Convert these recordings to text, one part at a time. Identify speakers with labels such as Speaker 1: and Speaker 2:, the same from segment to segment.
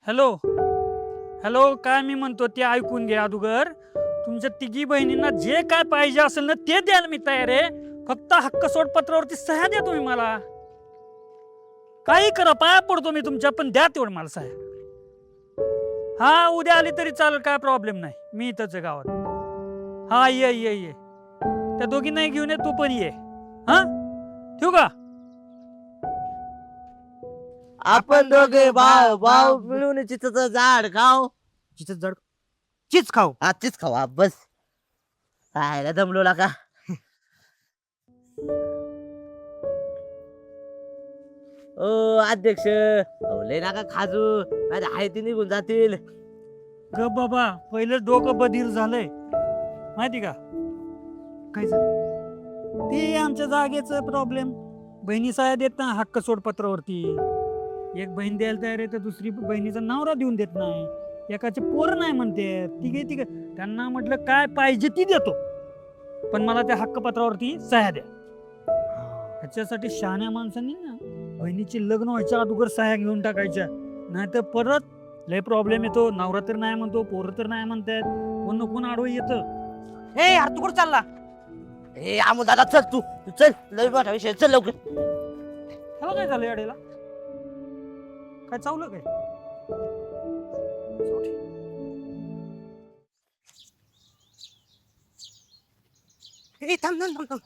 Speaker 1: Hello hello, काय मी म्हणतो ते ऐकून घ्या अगोदर. तुमच्या तिघी बहिणींना जे काय पाहिजे असेल ना ते द्यायला मी तयार आहे. फक्त हक्क सोड पत्रावरती सह्या द्या तुम्ही मला. काही करा, पाया पडतो मी तुमच्या, पण द्या तेवढं मला सह्या. हा, उद्या आली तरी चालेल, काय प्रॉब्लेम नाही. मी इथंच आहे गावात. हा, ये ये ये. त्या दोघींनाही घेऊन ये, तू पण ये. हा, ठेवू का?
Speaker 2: आपण दोघे भाऊ भाऊ मिळून चिचचं झाड खाऊ.
Speaker 3: चिचच जड चिच खाऊ.
Speaker 2: आजचीच खाऊ आप बस. खायला दमलो का? ओ अध्यक्ष, लय नका खाजू, नाही आहे ती निघून जातील.
Speaker 1: ग बाबा, पहिलेच डोकं बधीर झालंय माहिती का?
Speaker 3: काय झालं?
Speaker 1: ते आमच्या जागेचं प्रॉब्लेम. बहिणी सह्या देत ना हक्क सोड पत्रावरती. एक बहीण द्यायला तयार आहे तर दुसरी बहिणीचा नवरा देऊन देत नाही. एकाचे पोर नाही म्हणते. तिघे त्यांना म्हटलं काय पाहिजे ती देतो, पण मला त्या हक्क पत्रावरती सह्या द्या. ह्याच्यासाठी शहाण्या माणसांनी ना बहिणीची लग्न व्हायच्या अगोदर सह्या घेऊन टाकायच्या, नाहीतर परत लय प्रॉब्लेम येतो. नवरा तर नाही म्हणतो, पोरं तर नाही म्हणतात, कोण कोण आडवं येतं.
Speaker 3: ए यार, तू कुठं चालला?
Speaker 2: ए आमू दादा चल, तू तू चल, लय मोठा विषय, चल लवकर.
Speaker 1: ह्याला काय झालं अडेला? काय चावलं काय?
Speaker 3: ए थांब थांब थांब थांब.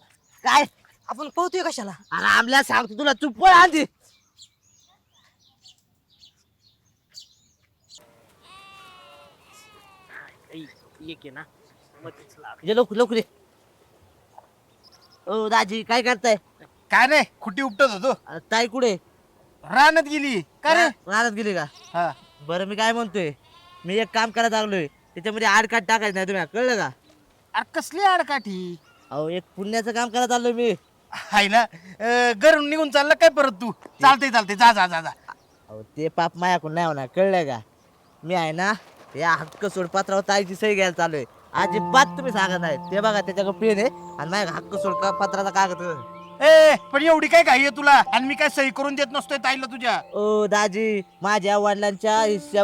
Speaker 2: काय?
Speaker 3: आपण पोहतोय कशाला?
Speaker 2: अरे आमल्या सांगतो तुला, तू पळ आधी.
Speaker 3: एक ना
Speaker 2: ये लवकर लवकर ये. ओ दाजी काय करताय?
Speaker 4: काय नाही, खुटी उपटत होतो.
Speaker 2: ताई कुठे?
Speaker 4: रानात गेली का रे?
Speaker 2: राहत गेली का?
Speaker 4: हा.
Speaker 2: बरं मी काय म्हणतोय, मी एक काम करायला लागलोय, त्याच्यामध्ये आडकाठ टाकायचं नाही, तुम्ही कळलं का?
Speaker 4: अरे कसली अडकाठी
Speaker 2: अहो एक पुण्याचं काम करायला चाललोय मी.
Speaker 4: हाय ना. घरून निघून चालला काय परत तू? चालते चालते, जा जा जा जा.
Speaker 2: अहो ते पाप मायाकडून नाही होणार, कळलं का? मी आहे ना या हक्क सोड पत्रावर ताईची सही घ्यायला चाललोय. अजिबात तुम्ही सांगत नाही. ते बघा त्याच्याकडे पेन आहे आणि माझ्या हक्क सोड पत्राचा कागद.
Speaker 4: ए पण एवढी काय घाई आहे तुला? आणि मी काय सही करून देत नसतोय ताईला तुझ्या?
Speaker 2: ओ दाजी, माझ्या वडिलांच्या हिस्सा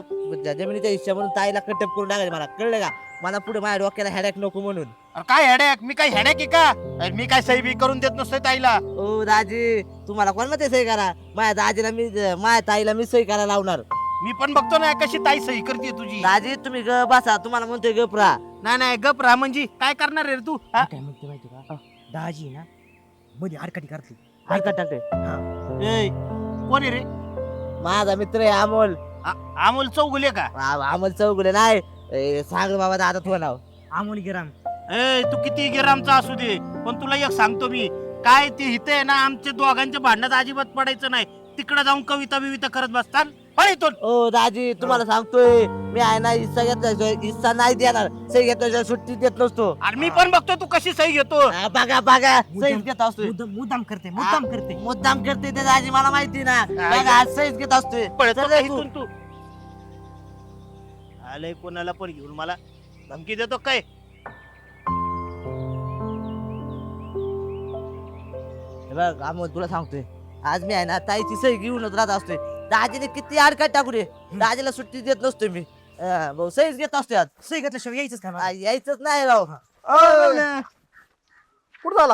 Speaker 2: जमिनीच्या हिस्सा म्हणून ताईला कटप करून टाकायचं, मला कळलं का? मला पुढे माझ्या डोक्याला हेडॅक नको म्हणून.
Speaker 4: अरे काय हेडॅक? मी काय हेडॅक आहे का? अरे मी काय सही बी करून देत नसतोय ताईला.
Speaker 2: ओ दाजी, तुम्हाला कोण म्हणते सही करा? माझ्या दाजीला मी, माझ्या ताईला मी सही करायला लावणार.
Speaker 4: मी पण बघतो ना कशी ताई सही करते तुझी.
Speaker 2: दाजी तुम्ही ग बसा, तुम्हाला म्हणतोय गप राहा.
Speaker 4: नाही नाही, गप राहा म्हणजे काय करणार रे तू? हा?
Speaker 3: काय म्हणते माहिती का? दाजी ना मध्ये आडकाठी करते.
Speaker 2: ऐका टाकते.
Speaker 4: ए, कोण आहे रे?
Speaker 2: माझा मित्र आहे अमोल.
Speaker 4: अमोल चौगुले का?
Speaker 2: अमोल चौगुले नाही. सांग बाबा दादा तुझं नाव.
Speaker 3: आमोली गिराम.
Speaker 4: ए तू किती गिरामचा असू दे, पण तुला एक सांगतो मी, काय ते हित आहे ना आमच्या दोघांच्या भांडणात अजिबात पडायचं नाही. तिकडे जाऊन कविता बिविता करत बसतात. पण
Speaker 2: ओ दाजी तुम्हाला सांगतोय, मी आहे ना हिस्सा घेतल्याशिवाय हिस्सा नाही देणार. सही घेतल्याशिवाय सुट्टी देत नसतो.
Speaker 4: आणि मी पण बघतो तू कशी सही घेतो.
Speaker 2: बघा बघा, सहीच घेत असतोय.
Speaker 3: मुद्दाम करते, मुद्दाम करते.
Speaker 2: मुद्दाम करते ते दाजी, मला माहिती ना. बघा आज सहीच घेत असतोय.
Speaker 4: पळतो
Speaker 2: चल
Speaker 4: का
Speaker 2: रे तू.
Speaker 4: इथून तू? आलंय कोणाला पण घेऊन मला धमकी देतो काय?
Speaker 2: हे बघ अमोल, तुला सांगतोय, आज मी आहे ना ताईची सही घेऊनच राहत असतोय. दाजीने किती आडकाठ टाकू दे, दाजीला सुट्टी देत नसतोय मी. भाऊ सहीच घेत असतोय आज.
Speaker 3: सही घेतल्याशिवाय यायचंच का?
Speaker 2: यायचंच नाही राव.
Speaker 5: कुठं झाला?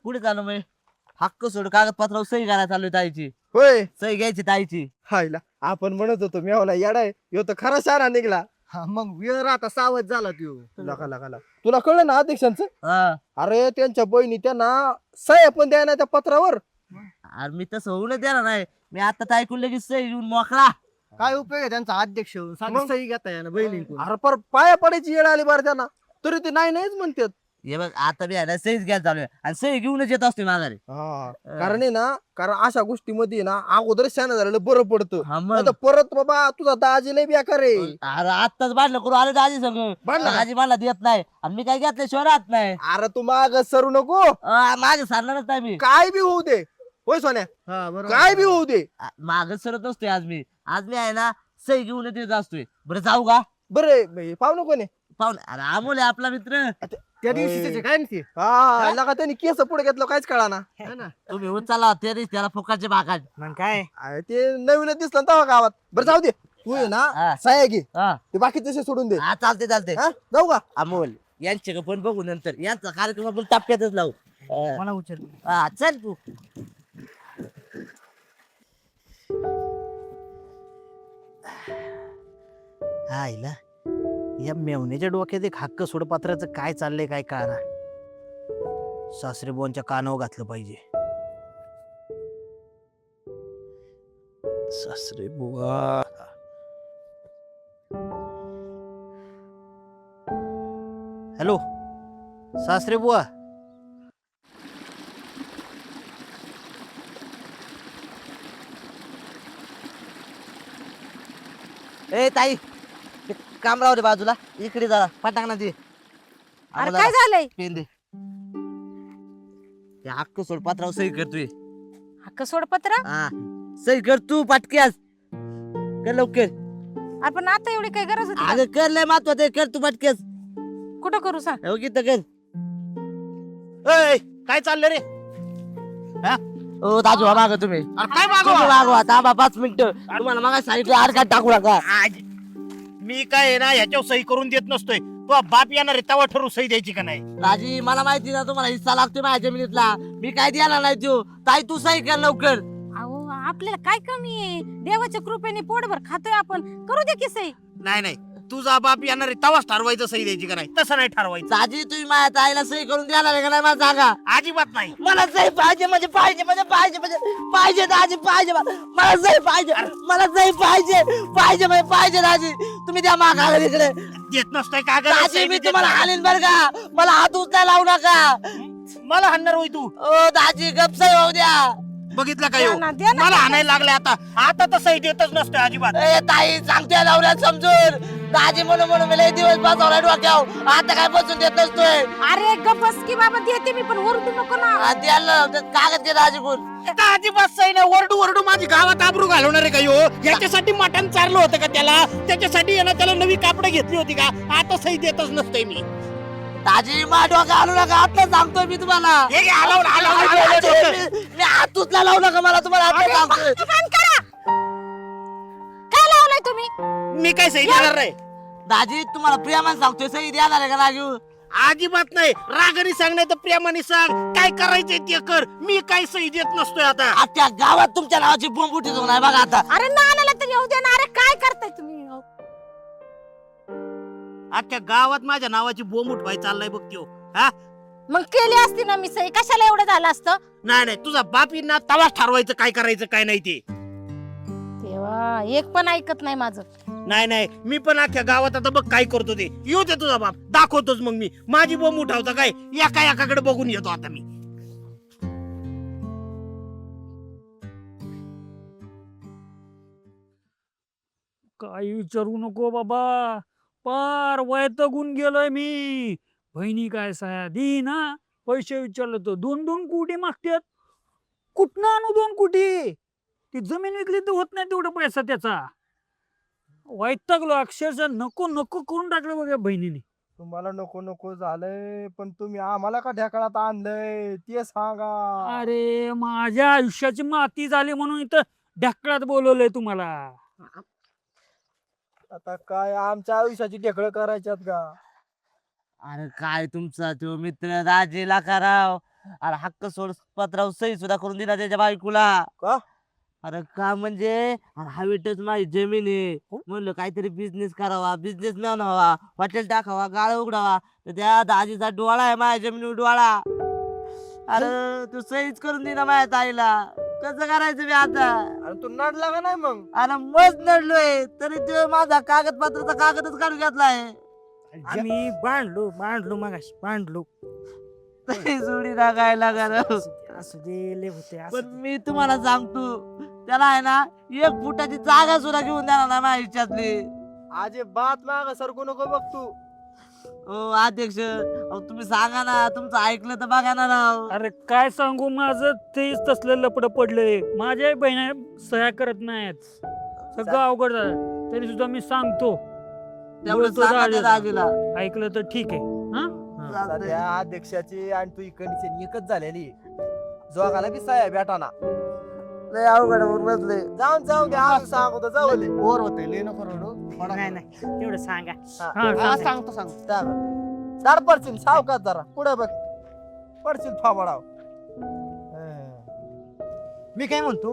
Speaker 2: पुढे चालू मी हक्क सोड कागदपत्रावर सही करायला चालू ताईची.
Speaker 5: होय,
Speaker 2: सही घ्यायची ताईची.
Speaker 5: हायला आपण म्हणत होतो मेवला येडाय, ह्यो तर खरा सारा निघला.
Speaker 3: हा, मग वेळ राहता सावध झाला त्यो.
Speaker 5: लका लका लका. तुला कळलं ना अध्यक्षांचं?
Speaker 2: हा.
Speaker 5: अरे त्यांच्या बहिणी त्यांना सह्या पण द्यायला त्या पत्रावर.
Speaker 2: अरे मी तसं होऊनच देणार नाही. मी आता ऐकून लगेच सही घेऊन मोकळा.
Speaker 3: काय उपयोग आहे त्यांचा अध्यक्ष होऊन? साधी
Speaker 5: मग?
Speaker 3: सही घेता या ना बहिणींकडून.
Speaker 5: अरे पर पाया पडायची येळ आली बरं त्यांना, तरी ते नाही नाहीच म्हणतात.
Speaker 2: हे बघ आता मी आहे ना सहीच घ्यायला चालू आहे आणि सही घेऊनच येत असते माघारी.
Speaker 5: हा, कारण आहे ना, कारण अशा गोष्टीमध्ये ना अगोदर शान झालेलं बरं पडतं.
Speaker 2: हा मग.
Speaker 5: नाहीतर परत बाबा तुझा दाजी लय बेकार आहे.
Speaker 2: अरे आत्ताच बांधलं करू आले दाजी सगळं.
Speaker 5: भांडलं का?
Speaker 2: दाजी मला देत नाही आणि मी काय घेतल्याशिवाय राहत नाही.
Speaker 5: अरे तू माग सरू नको,
Speaker 2: माझं सांगणारच नाही मी.
Speaker 5: काय बी होऊ दे. होय सोन्या,
Speaker 3: हा बरोबर.
Speaker 5: काय बी होऊ दे.
Speaker 2: मागच सरत नसतोय आज मी. आज मी आहे ना सही घेऊन येत असतोय. बरं जाऊ का?
Speaker 5: बरं पाहुणं कोण आहे?
Speaker 2: पाहुणे अरे अमोल आहे आपला मित्र.
Speaker 3: त्या दिवशी त्याचे काय नाही
Speaker 5: हा लगा त्यांनी केस पुढे घेतलं काहीच कळा ना.
Speaker 2: तुम्ही उचला तरी त्याला फुकाचे भागात.
Speaker 3: मग काय?
Speaker 5: ते नवीनच दिसलं ना तेव्हा गावात. बरं जाऊ दे, तू आहे ना
Speaker 2: हा.
Speaker 5: सह्या घे
Speaker 2: हा
Speaker 5: ते बाकीचे विषय सोडून दे.
Speaker 2: हा, चालते चालते.
Speaker 5: हा जाऊ का?
Speaker 2: अमोल यांचे पण बघू नंतर, यांचा कार्यक्रम आपण टप्प्यातच लावू.
Speaker 3: मला उचल.
Speaker 2: हा चल तू.
Speaker 4: आईला या मेवण्याच्या डोक्यात एक हक्क सोडपात्राचं काय चाललंय काय कळना. सासरे बोनच्या कानावर घातलं पाहिजे. सासरे बुवा. हॅलो सासरे बुवा.
Speaker 2: ए ताई ते काम राहू दे बाजूला, इकडे जा फटाक ना दे.
Speaker 6: अरे काय झालंय?
Speaker 2: पेन दे. ते हक्क सोड पात्रावर सही करतोय.
Speaker 6: हक्क सोडपत्र?
Speaker 2: हा सही कर तू पटक्यास, कर लवकर.
Speaker 6: आपण आता एवढी काय गरज होती का?
Speaker 2: अगं कर, लय महत्वाचं आहे, कर तू पटक्यास.
Speaker 6: कुठं करू सांग?
Speaker 2: हो की तर कर.
Speaker 4: ए, काय चाललं रे?
Speaker 2: ओ दाजू हा मागं तुम्ही.
Speaker 4: अरे काय
Speaker 2: तुम्ही
Speaker 4: मागवा?
Speaker 2: मागवा थांबा 5 मिनिटं. तुम्हाला मागा सांगितलं आड कार्ड टाकू नका.
Speaker 4: मी काय आहे ना ह्याच्यावर सही करून देत नसतोय. तो बाप येणार आहे तेव्हा ठरवू सही द्यायची का नाही.
Speaker 2: राजी मला माहिती ना तुम्हाला हिस्सा लागतोय माझ्या जमिनीतला, मी काय द्यायला नाही देऊ. ताई तू सही कर लवकर.
Speaker 6: अहो आपल्याला काय कमी आहे? देवाच्या कृपेने पोटभर खातोय आपण, करू दे की सही.
Speaker 4: नाही नाही तुझा बाप येणार आहे तेव्हाच ठरवायचं सही द्यायची का नाही. तसं नाही ठरवायचं.
Speaker 2: राजी तुम्ही माझ्या ताईला सही करून द्यायला नाही का नाही मला सांगा.
Speaker 4: अजिबात नाही.
Speaker 2: मला सही पाहिजे म्हणजे पाहिजे म्हणजे पाहिजे म्हणजे पाहिजे दाजी पाहिजे मला सही पाहिजे मला सही पाहिजे पाहिजे म्हणजे पाहिजे दाजी. तुम्ही द्या मागा इकडे.
Speaker 4: देत नसतोय का गं?
Speaker 2: दाजी
Speaker 4: सही
Speaker 2: मी
Speaker 4: देत
Speaker 2: तुम्हाला
Speaker 4: नाही.
Speaker 2: हाणीन बरं का, मला हात उचलायला लावू नका.
Speaker 4: मला हाणणार होय तू?
Speaker 2: ओ दाजी गप सही होऊ द्या.
Speaker 4: बघितलं का
Speaker 6: द्या
Speaker 4: ह्यो?
Speaker 6: ना, द्या ना.
Speaker 4: मला हाणायला लागले आता. आता तर सही देतच नसतोय अजिबात.
Speaker 2: ए ताई सांगतोय लावण्यात समजून. दाजी म्हणून म्हणून मी लय दिवस बसवलाय डोक्यावर, आता काय बसून देत नसतोय.
Speaker 6: अरे गप्पस की बाबा, देते मी पण ओरडू नको ना.
Speaker 2: हा, द्यायला ते कागद घे दाजी कोण.
Speaker 4: आता अजिबात सही नाही. वरडू वरडू माझी गावात आबरू घालवणार आहे का ह्यो? याच्यासाठी मटण चारलं होतं का त्याला? त्याच्यासाठी आहे ना त्याला नवी कापडं घेतली होती का? आता सही देतच नसतोय मी.
Speaker 2: दाजी मा डोकं हलू नका, आता सांगतोय मी तुम्हाला.
Speaker 4: हे घे, हलवलं, हलवलं, हलवलं डोकं.
Speaker 2: मी हात उचला लावू नका मला, तुम्हाला आता सांगतोय.
Speaker 6: बंद करा. काय लावलंय तुम्ही?
Speaker 4: मी काय सही देणार नाही.
Speaker 2: दाजी तुम्हाला प्रियामान सांगतोय सही द्यायला का ना घेऊ.
Speaker 4: अजिबात नाही. रागाने सांग नाही तर प्रेमाने सांग. काय करायचंय ते कर. मी काय सही देत नसतोय आता.
Speaker 2: त्या गावात तुमच्या नावाची बोंब उठी नाही बघा आता.
Speaker 6: अरे नानाला तर येऊ दे ना. अरे काय करताय तुम्ही?
Speaker 4: अख्ख्या गावात माझ्या नावाची बोंब उठवाय चाललाय बघ त्यो. हा
Speaker 6: मग केली असती ना मी सही, कशाला एवढं झालं असतं?
Speaker 4: नाही नाही तुझा बाप येईन ना तवाच ठरवायचं काय करायचं काय नाही ते.
Speaker 6: तेव्हा एक पण ऐकत नाही माझं.
Speaker 4: नाही नाही मी पण अख्ख्या गावात आता बघ काय करतो ते. येऊ दे तुझा बाप दाखवतोच मग मी. माझी बोंब उठावता काय एका एकाकडे बघून येतो आता मी.
Speaker 1: काही विचारू नको बाबा, पार वैतागून गेलोय मी. बहिणी काय साया दी ना, पैसे विचारलं तर 2-2 कोटी मागतात. कुठनं आणू 2 कोटी? ती जमीन विकली तर होत नाही तेवढा पैसा त्याचा. वैतागलो अक्षरशः, नको नको करून टाकलं बघा बहिणीने.
Speaker 5: तुम्हाला नको नको झालंय, पण तुम्ही आम्हाला का ढेकळात आणलंय ते सांगा.
Speaker 1: अरे माझ्या आयुष्याची माती झाली म्हणून इथं ढकळत बोलवलंय तुम्हाला.
Speaker 5: आता काय आमच्या आयुष्याची ढेकळं करायच्यात का?
Speaker 2: अरे काय तुमचा तो मित्र दाजीला कराव. अरे हक्क सोड पत्रावर सही सुद्धा करून दिला त्याच्या बायकोला.
Speaker 5: का?
Speaker 2: अरे का म्हणजे हवेतच माझी जमीन आहे. म्हणलं काहीतरी बिझनेस करावा, बिझनेस मॅन व्हावा, हॉटेल टाकावा, गाळा उघडावा. तर त्या दाजीचा डोळा आहे माझ्या जमिनीवर डोळा. अरे तू सहीच करून दिला माझ्या ताईला, कसं करायचं मी आता?
Speaker 5: अरे तू नडला का नाही मग?
Speaker 2: अरे मस्त नडलोय, तरी तो माझा कागदपत्राचा कागदच काढून घेतलाय.
Speaker 3: आम्ही बांधलो मगाशी बांधलो.
Speaker 2: तरी जोडी लागायला
Speaker 3: असू दे, लय होते असू
Speaker 2: पण
Speaker 3: दे.
Speaker 2: मी तुम्हाला सांगतो त्याला आहे ना 1 फुटाची जागा सुद्धा घेऊन देणार नाही माझ्या हिच्यातली.
Speaker 5: आजे बात माग सरकू नको बघ तू.
Speaker 2: ओ अध्यक्ष अहो, तुम्ही सांगा ना, तुमचं ऐकलं तर बघा ना राव.
Speaker 1: अरे काय सांगू, माझं तेच तसलं लपड पडलंय. माझ्या बहिणी सह्या करत नाहीत, सगळं अवघड झालं. तरी सुद्धा मी सांगतो,
Speaker 2: तेवढं
Speaker 1: बोलतो
Speaker 2: सांगा त्या
Speaker 1: दाजीला.
Speaker 2: दाजीला.
Speaker 1: ऐकलं तर ठीक आहे. हा
Speaker 5: सध्या अध्यक्षाची आणि तू कंडिशन एकच झालेली. जोगाला की साहेब भेटाना.
Speaker 2: लय अवघड होऊन बसले.
Speaker 5: जाऊन द्या आज सांगतो जाऊ दे.
Speaker 3: बोर होतंय लय नको रडू.
Speaker 1: नाही नाही तेवढं सांगा
Speaker 3: हा, सांगतो
Speaker 5: दार पडशील सावकाश जरा पुढे बघ पडशील फाबडाव.
Speaker 3: मी काय म्हणतो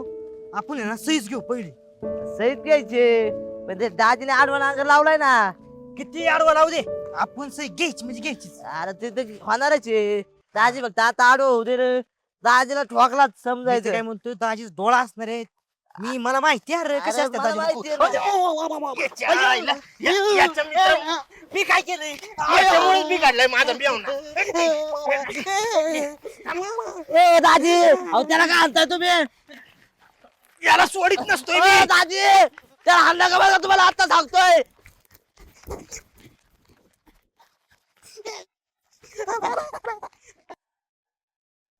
Speaker 3: आपण आहे ना सहीच घेऊ पहिली.
Speaker 2: सहीत घ्यायचे पण ते दाजीने आडवा नांगर लावलाय ना.
Speaker 3: किती आडवा लावू दे आपण सही घ्यायची म्हणजे घ्यायचीच.
Speaker 2: अरे ते तर होणारच आहे. दाजी फक्त आता आडवं होऊ दे रे. दाजीला ठोकलाच
Speaker 3: मी तर
Speaker 2: समजायचं.
Speaker 3: काय म्हणतो दाजीच डोळा असणार आहे. मला माहिती आहे रे कसे
Speaker 2: अरे,
Speaker 3: असतात
Speaker 2: मला
Speaker 3: दाजी.
Speaker 2: माहिती आहे ना.
Speaker 4: याच्या आईला, याच्या मित्र-
Speaker 3: मी काय केलंय
Speaker 4: याच्यामुळेच बिघडलाय माझा मेवना.
Speaker 2: ए दाजी अहो त्याला काय आणताय तुम्ही?
Speaker 4: याला सोडित नसतोय
Speaker 2: ए,
Speaker 4: मी.
Speaker 2: दाजी त्याला हाणलं का बघा तुम्हाला आता सांगतोय.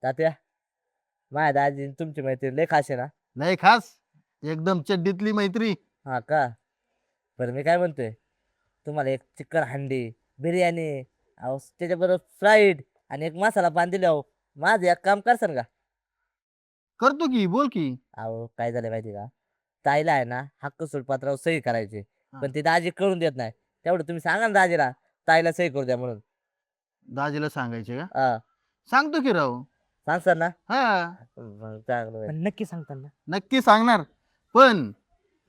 Speaker 2: तात्या माझ्या दाजी तुमची मैत्री लय खास आहे ना.
Speaker 5: नाही खास एकदम चड्डीतली मैत्री.
Speaker 2: हा का बरं मी काय म्हणतोय तुम्हाला एक चिकन हंडी बिर्याणी अहो त्याच्याबरोबर फ्राईड आणि एक मसाला पान दिले. अहो माझं एक काम करसान का?
Speaker 5: करतो की बोल की.
Speaker 2: अहो काय झालं माहिती का ताईला आहे ना हक्क सोडपत्रावर सही करायची पण ती दाजी करून देत नाही. तेवढं तुम्ही सांगा ना दाजीला ताईला सही करू द्या म्हणून.
Speaker 5: दाजीला सांगायचे का?
Speaker 2: हा
Speaker 5: सांगतो की राव.
Speaker 2: सांगसान ना.
Speaker 5: हा
Speaker 2: मग चांगलं होईल.
Speaker 1: पण नक्की सांगताना
Speaker 5: नक्की सांगणार पण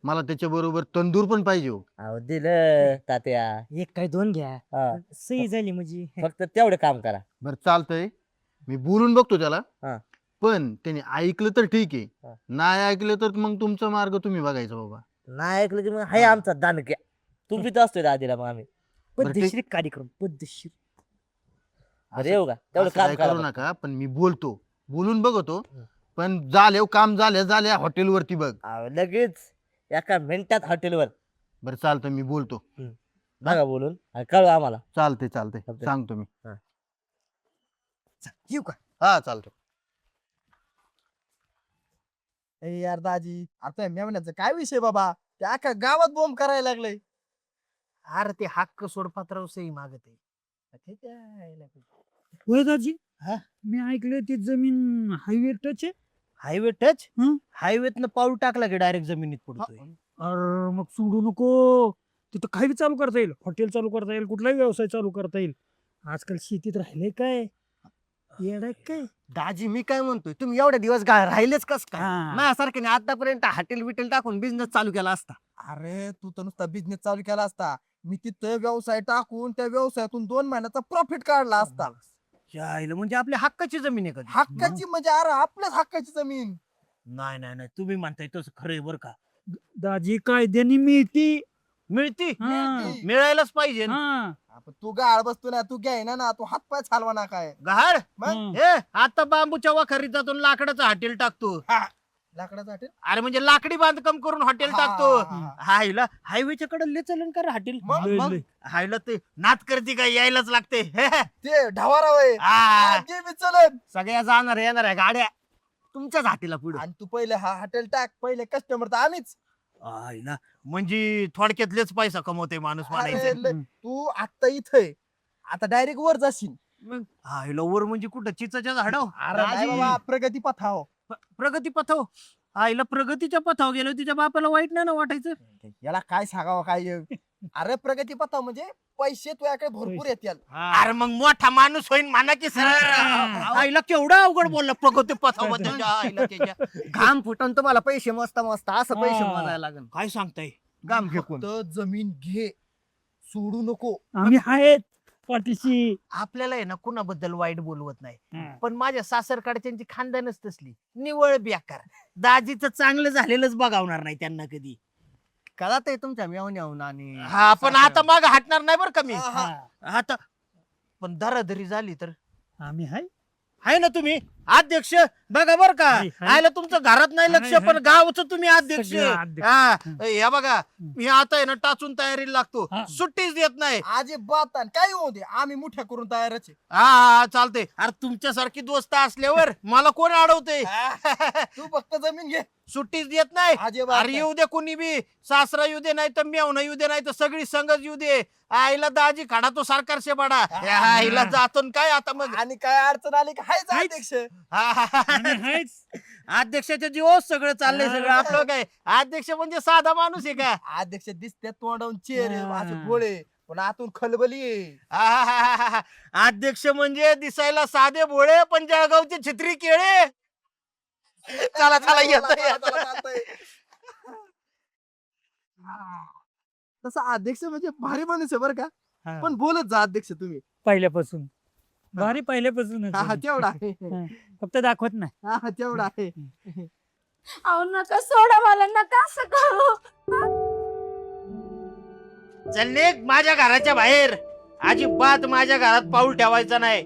Speaker 5: मला त्याच्या बरोबर तंदूर पण पाहिजे हो.
Speaker 2: अहो दिलं तात्या.
Speaker 1: एक काय दोन घ्या
Speaker 2: हा.
Speaker 1: सही झाली म्हणजे
Speaker 2: फक्त तेवढे काम करा.
Speaker 5: बरं चालतंय मी बोलून बघतो त्याला.
Speaker 2: हा.
Speaker 5: पण त्याने ऐकलं तर ठीक
Speaker 2: हा.
Speaker 5: आहे नाही ऐकलं तर मग तुमचा मार्ग तुम्ही बघायचा बाबा.
Speaker 2: नाही ऐकलं की मग हाय आमचा दानक्या. तुम्ही तर असतोय दादीला मग आम्ही.
Speaker 5: बरं, ठीक.
Speaker 1: पद्धतशीर कार्यक्रम पद्धतशीर.
Speaker 2: अरे येऊ का तेवढं
Speaker 5: असं
Speaker 2: काम
Speaker 5: काय
Speaker 2: करा
Speaker 5: करू
Speaker 2: फक्त.
Speaker 5: नका पण मी बोलतो बोलून बघतो.
Speaker 2: हं.
Speaker 5: पण झाले काम झाल्या हॉटेलवरती बघ.
Speaker 2: अहो, लगेच एका मिनिटात हॉटेलवर
Speaker 5: बरं चालतं मी बोलतो.
Speaker 2: बघा बोलून आणि कळवा आम्हाला.
Speaker 5: चालते
Speaker 2: चालतंय.
Speaker 5: सांगतो मी.
Speaker 3: येऊ का?
Speaker 5: हा चालतो.
Speaker 7: ए यार दाजी आता मेवण्याचा काय विषय बाबा ते अख्खा गावात बॉम्ब करायला लागले.
Speaker 3: अरे ते हक्क सोडपत्रावर सही मागत आहे.
Speaker 1: होय दाजी
Speaker 3: हा?
Speaker 1: मी ऐकलं ती जमीन हायवे टच आहे.
Speaker 3: हायवे टच
Speaker 1: हं?
Speaker 3: हायवेतनं पाऊल टाकला की डायरेक्ट जमिनीत पडतोय.
Speaker 1: अरे मग सोडू नको तिथं काही बी चालू करता येईल. हॉटेल चालू करता येईल कुठलाही व्यवसाय चालू करता येईल. आजकाल शेतीत राहिले काय येडा काय.
Speaker 3: दाजी मी काय म्हणतोय तुम्ही एवढे दिवस राहिलेच कस काय
Speaker 1: हा.
Speaker 3: माझ्यासारख्याने आतापर्यंत हॉटेल बिटेल टाकून बिझनेस चालू केला असता.
Speaker 7: अरे तू तर नुसता बिझनेस चालू केला असता मी तिथं व्यवसाय टाकून त्या व्यवसायातून 2 महिन्याचा प्रॉफिट काढला असता.
Speaker 3: यायला म्हणजे आपल्या हक्काची जमीन आहे कधी.
Speaker 7: हक्काची म्हणजे अरे आपल्याच हक्काची जमीन.
Speaker 3: नाही नाही नाही तुम्ही म्हणताय तसं खरं आहे बरं का.
Speaker 1: दाजी कायद्याने मिळती.
Speaker 3: मिळती
Speaker 1: हा.
Speaker 3: मिळायलाच पाहिजे ना.
Speaker 1: हा.
Speaker 7: आपण तू गाळ बसतो ना तू घ्याय ना तू हातपाय चालवा ना काय.
Speaker 3: गहाड
Speaker 7: मग
Speaker 1: हं.
Speaker 3: हे आता बांबूच्या वाखारीत जातून लाकडाचं हॉटेल टाकतो.
Speaker 7: लाकडाचं हॉटेल.
Speaker 3: अरे म्हणजे लाकडी बांधकाम करून हॉटेल
Speaker 7: हा,
Speaker 3: टाकतो.
Speaker 7: हा, हा.
Speaker 3: हायला हायवेच्या कडे ले चलन का हॉटेल.
Speaker 7: मग-
Speaker 1: लय- लय.
Speaker 3: हायला ते नात करते काय यायलाच लागते.
Speaker 7: ते ढवारा वय
Speaker 3: आ,
Speaker 7: ते बी चलन.
Speaker 3: सगळ्या जाणार येणार आहे गाड्या तुमच्याच हातीला पुढे.
Speaker 7: आणि तू पहिले हा हॉटेल टाक पहिले कस्टमर तर आम्हीच.
Speaker 3: हायला म्हणजे थोडक्यातलेच पैसा कमवते माणूस
Speaker 7: अरे
Speaker 3: म्हणायचं.
Speaker 7: लय- तू आता इथे आता डायरेक्ट वर जाशील.
Speaker 3: मग हायला वर म्हणजे कुठं चिचाच्या झाडाव.
Speaker 7: अरे नाही बाबा प्रगती पथाव.
Speaker 3: प्रगती पथाव. आईला प्रगतीच्या पथाव गेलो तिच्या बापाला वाईट नाही ना वाटायचं.
Speaker 7: याला काय सांगावं काय अरे प्रगती पथाव म्हणजे पैसे तुझ्याकडे भरपूर येतील.
Speaker 3: अरे मग मोठा माणूस होईन म्हणा की सर. आईला केवढा अवघड बोलला प्रगती पथाव बद्दल. आईला त्याच्या घाम फुटून तुम्हाला पैसे मस्त मस्त असं पैसे
Speaker 1: हा.
Speaker 3: मोजायला लागेल. काय सांगताय घाम फेकून.
Speaker 7: फक्त जमीन घे सोडू नको.
Speaker 1: आम्ही आहेत पाठीशी.
Speaker 3: आपल्याला आहे ना कुणाबद्दल वाईट बोलवत नाही
Speaker 1: हा.
Speaker 3: पण माझ्या सासरकडच्यांची खानदानच तसली निवळ बेकार. दाजीचं चांगलं झालेलंच बघावणार नाही त्यांना कधी. कळत आहे तुमच्या मेवण्याहून आणि हा पण आता माग हटणार नाही बरं का मी.
Speaker 7: हा, हा.
Speaker 3: आता पण दरादरी झाली तर
Speaker 1: आम्ही आहे.
Speaker 3: आहे ना तुम्ही अध्यक्ष बघा बर का.
Speaker 1: आहे, आहे.
Speaker 3: आयला तुमचं घरात नाही लक्ष
Speaker 1: आहे,
Speaker 3: पण गावचं तुम्ही अध्यक्ष.
Speaker 1: सगळं अध्यक्ष.
Speaker 3: हा हे बघा मी आता आहे ना टाचून तयारीला लागतो.
Speaker 1: हा.
Speaker 3: सुट्टीच देत नाही.
Speaker 7: अजिबात आणि काही होऊ दे आम्ही मोठ्या करून तयारच आहे.
Speaker 3: हा चालते. अरे तुमच्यासारखी दोस्त असल्यावर मला कोण अडवते.
Speaker 7: तू फक्त जमीन घे
Speaker 3: सुट्टीच देत नाही.
Speaker 7: अजिबात
Speaker 3: अरे येऊ दे कुणी बी. सासरा येऊ दे नाही तर मेवणं येऊ दे नाही तर सगळी संगच येऊ दे. आईला दाजी खाडा तो सरकार शेबाडा. आईला जातो न काय आता मग.
Speaker 7: आणि काय अडचण आली का हायच
Speaker 1: हायच.
Speaker 7: अध्यक्ष.
Speaker 3: हा, हा, हा.
Speaker 1: आम्ही आहेच.
Speaker 4: अध्यक्षाच्या जीव सगळं चाललंय सगळं आपलं काय अध्यक्ष म्हणजे साधा माणूस आहे का
Speaker 7: अध्यक्ष दिसते तोंडावून चेहरे असे गोळे पण आतून खलबली आहे.
Speaker 4: आहाहाहा. अध्यक्ष म्हणजे दिसायला साधे भोळे पण जळगावचे छत्री केळे चला चला येतो
Speaker 7: चला, चालतंय. तसा अध्यक्ष म्हणजे भारी माणूस आहे बरं का
Speaker 1: हा.
Speaker 7: पण बोलत जा अध्यक्ष तुम्ही.
Speaker 1: पहिल्यापासून भारी पहिल्यापासून
Speaker 7: हा तेवढा आहे.
Speaker 1: फक्त दाखवत नाही.
Speaker 7: हा तेवढा आहे.
Speaker 6: अहो नका सोडा मला, नका असं करू.
Speaker 4: चल निघ माझ्या घराच्या बाहेर अजिबात माझ्या घरात पाऊल ठेवायचं नाही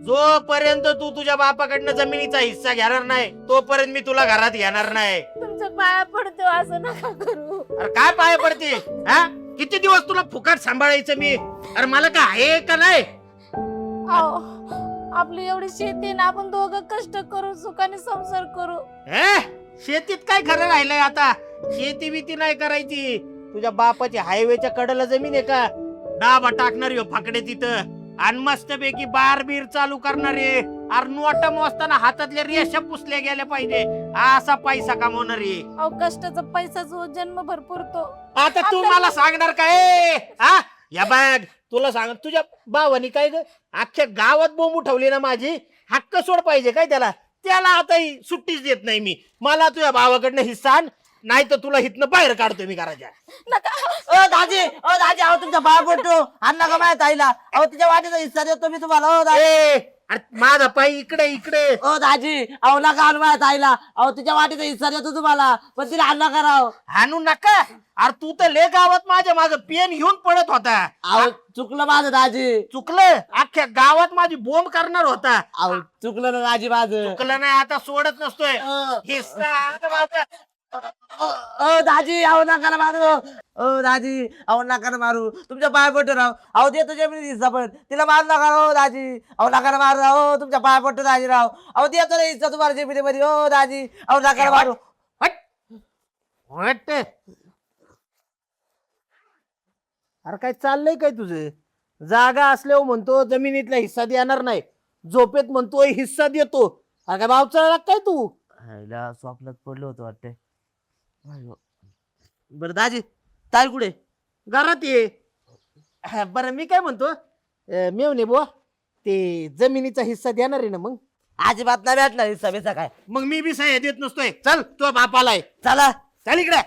Speaker 4: जोपर्यंत तू तुझ्या बापाकडनं जमिनीचा हिस्सा घेणार नाही तोपर्यंत मी तुला घरात घेणार नाही
Speaker 6: तुमच्या पाया पडतो, असं नका करू.
Speaker 4: अरे काय पाय पडते हा किती दिवस तुला फुकट सांभाळायचं मी अरे मला काय आहे का नाही
Speaker 6: अहो आपली एवढी शेती ना, आपण दोघं कष्ट करू, सुखाने संसार करू.
Speaker 4: शेतीत काय खरं राहिलंय आता शेती बिती नाही करायची तुझ्या बापाची हायवेच्या कडेला जमीन आहे का डाबा टाकणार फाकडे तिथं आणि मस्तपैकी बार बीर चालू करणारे अरे नोटा मोजताना हातातल्या रेषा पुसल्या गेल्या पाहिजे असा पैसा कमवणारे
Speaker 6: अहो कष्टाचा पैसा जो जन्मभर पुरतो.
Speaker 4: आता तू मला सांगणार काय हा या बघ तुला सांग तुझ्या भावानी काय ग अख्ख्या गावात बोंब उठवली ना माझी हक्क सोड पाहिजे काय त्याला त्याला आता सुट्टीच देत नाही मी मला तुझ्या भावाकडनं हिस्सा आण नाही तर तुला हिथनं बाहेर काढतो मी घराच्या
Speaker 2: ओ दाजी अहो तुमच्या बाळ पडतो अण्णा का माहित आईला अहो तिच्या वाटेचा हिस्सा देतो मी तुम्हाला. ओ दाजी
Speaker 4: अरे माझा पाय इकडे इकडे
Speaker 2: ओ दाजी अहो नका आणू माहित आईला अहो तिच्या वाटेचा हिस्सा देतो तुम्हाला पण तिला अण्णा कराव.
Speaker 4: हाणू नका अरे तू तर ले गावात माझ्या माग पेन घेऊन पडत होता
Speaker 2: अहो चुकलं माझं दाजी.
Speaker 4: चुकलं अख्ख्या गावात माझी बोंब करणार होता
Speaker 2: अहो चुकलं ना दाजी माझं.
Speaker 4: चुकलं नाही आता सोडत नसतोय हिस्सा आता माझा.
Speaker 2: ओ दाजी अहो नका ना मारू. ओ दाजी अहो नका ना मारू तुमच्या पाय पडतो राव अहो देतो जमिनी हिस्सा पण तिला मारू नका हो दाजी अहो नका ना मारू राव तुमच्या पाय पडतो दाजी राव अहो देतो ना हिस्सा तुम्हाला जमिनीमध्ये. ओ दाजी अहो नका ना मारू.
Speaker 4: वाट अरे काय चाललंय काय तुझं जागा असल्यावर म्हणतो जमिनीतला हिस्सा देणार नाही झोपेत म्हणतोय हिस्सा देतो अरे काय भाव चढला काय तू
Speaker 2: आईला स्वप्नात पडलं होतं वाटतंय. बरं दाजी ताई कुठे.
Speaker 4: घरात ये बरं मी काय म्हणतो मेवणे बुवा ते जमिनीचा हिस्सा देणार आहे ना मग
Speaker 2: अजिबात नाही भेटणार हिस्सा बिस्सा काय.
Speaker 4: मग मी बी सह्या देत नसतोय चल तो बापालाय
Speaker 2: चला
Speaker 4: चल इकडे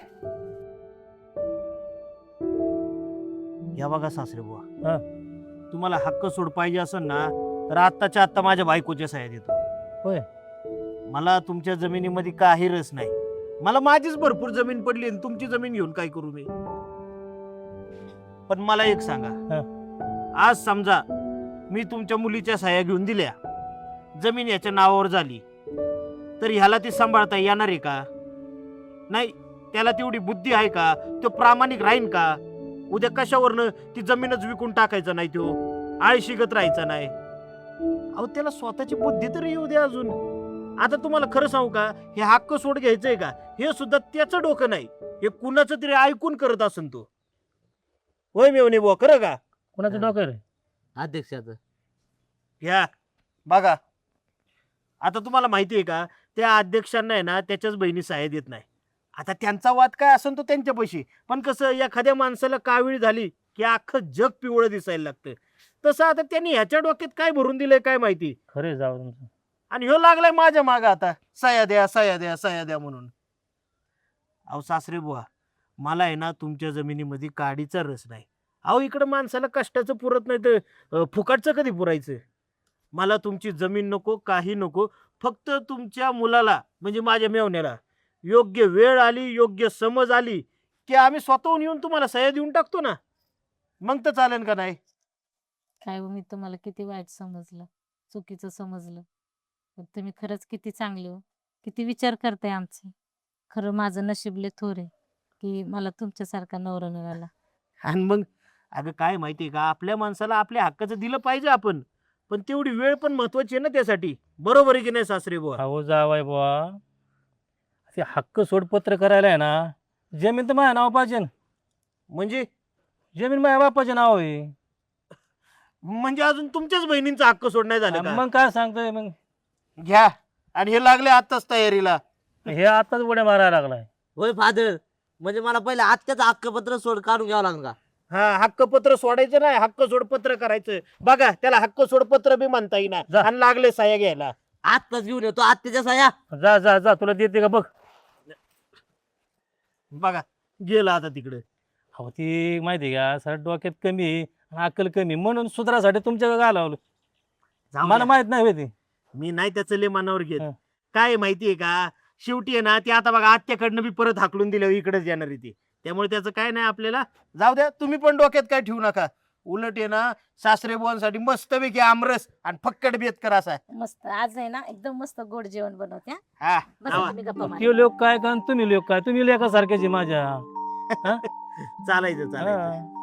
Speaker 4: या बघा सासरे बुवा तुम्हाला हक्क सोड पाहिजे असेल ना तर आत्ताच्या आत्ता माझ्या बायकोच्या सह्या देतो
Speaker 1: होय.
Speaker 4: मला तुमच्या जमिनीमध्ये काही रस नाही मला माझीच भरपूर जमीन पडली आणि तुमची जमीन घेऊन काय करू मी पण मला एक सांगा आज समजा मी तुमच्या मुलीच्या सह्या घेऊन दिल्या जमीन याच्या नावावर झाली तर ह्याला ती सांभाळता येणार आहे का नाही त्याला तेवढी बुद्धी आहे का तो प्रामाणिक राहीन का उद्या कशावरनं ती जमीनच विकून टाकायचं नाही तो आळशीगत राहायचा नाही अहो त्याला स्वतःची बुद्धी तरी येऊ द्या अजून आता तुम्हाला खरं सांगू का हे हक्क सोड घ्यायचंय का हे सुद्धा त्याचं डोकं नाही हे कुणाचं तरी ऐकून करत असेल तो होय मेवणे बुवा खरं का
Speaker 1: कोणाचं डॉक्टर
Speaker 2: अध्यक्षाचं.
Speaker 4: घ्या बघा आता तुम्हाला माहिती आहे का त्या अध्यक्षांना आहे ना त्याच्याच बहिणी सहाय्य देत नाही आता त्यांचा वाद काय असेल तो त्यांच्यापाशी पण कसं एखाद्या माणसाला कावीळ झाली की अख्खं जग पिवळं दिसायला लागतं तसं आता त्यांनी ह्याच्या डोक्यात काय भरून दिलंय काय माहिती
Speaker 1: खरे जाऊ तुमचं.
Speaker 4: आणि ह्यो लागलाय माझ्या माग आता सह्या द्या सह्या द्या सह्या द्या म्हणून अहो सासरे बुवा मला आहे ना तुमच्या जमिनीमध्ये काडीचा रस नाही अहो इकडं माणसाला कष्टाचं पुरत नाही तर फुकटचं कधी पुरायचं मला तुमची जमीन नको काही नको फक्त तुमच्या मुलाला म्हणजे माझ्या मेवण्याला योग्य वेळ आली योग्य समज आली की आम्ही स्वतःहून येऊन तुम्हाला सह्या देऊन टाकतो ना मग तर चालेल का नाही
Speaker 6: काय हो, मी तुम्हाला किती वाईट समजलं, चुकीचं समजलं. पण तुम्ही खरंच किती चांगले हो, किती विचार करताय आमचे. खरं माझं नशीब लय थोर आहे की मला तुमच्यासारखा नवरा मिळाला.
Speaker 4: आणि मग अगं काय माहितीये का आपल्या माणसाला आपल्या हक्काचं दिलं पाहिजे आपण पण तेवढी वेळ पण महत्वाची आहे ना त्यासाठी बरोबर आहे की नाही सासरे बुवा
Speaker 1: अहो जावाय बुवा ते हक्क सोडपत्र करायला आहे ना जमीन तर माझ्या नाव पाहिजे
Speaker 4: म्हणजे
Speaker 1: जमीन माझ्या बापाचे नाव आहे.
Speaker 4: म्हणजे अजून तुमच्याच बहिणींचा हक्क सोड नाही झालं का
Speaker 1: मग काय सांगतोय मग
Speaker 4: घ्या आणि हे लागले आताच तयारीला
Speaker 8: हे आताच उड्या मारायला लागलाय.
Speaker 2: होय फादर, म्हणजे मला पहिले आत्याचं हक्कपत्र सोड काढून घ्यावं लागेल का?
Speaker 4: हा, हक्कपत्र सोडायचं नाही, हक्क सोडपत्र करायचं. बघा, त्याला हक्क सोडपत्र बी म्हणता येईना
Speaker 8: जा.
Speaker 4: आणि लागले सह्या घ्यायला.
Speaker 2: आत्ताच घेऊन येतो आत्याच्या सह्या.
Speaker 8: जा जा जा, तुला देते का बघ.
Speaker 4: बघा, गेला आता तिकडे.
Speaker 8: अहो ती माहिती का सर डोक्यात कमी आहे, अक्कल कमी म्हणून सुधारासाठी तुमच्याकडे घालवलं.
Speaker 4: जाऊ
Speaker 8: मला
Speaker 4: द्या.
Speaker 8: माहित नाही होय ते.
Speaker 4: मी नाही त्याचं लय मनावर घेत.
Speaker 8: हं.
Speaker 4: काय माहितीये का, शेवटी आहे ना, ती आता बघा आत्याकडनं बी परत हाकलून दिल्यावर इकडेच येणार आहे ती. त्यामुळे त्याचं काय नाही आपल्याला. जाऊ द्या, तुम्ही पण डोक्यात काय ठेवू नका. उलट आहे ना, सासरे बुवांसाठी मस्तपैकी आमरस आणि फक्कड बेतकर असा.
Speaker 6: मस्त आज आहे ना एकदम मस्त गोड जेवण बनवते हा.
Speaker 4: हा,
Speaker 6: बसा
Speaker 4: आवा.
Speaker 6: तुम्ही गप्पा मारा.
Speaker 8: ते लोक काय का आणि तुम्ही लोक काय, तुम्ही लेखा सारख्याची माझ्या.
Speaker 4: चालायचं चालायचं.
Speaker 8: हा.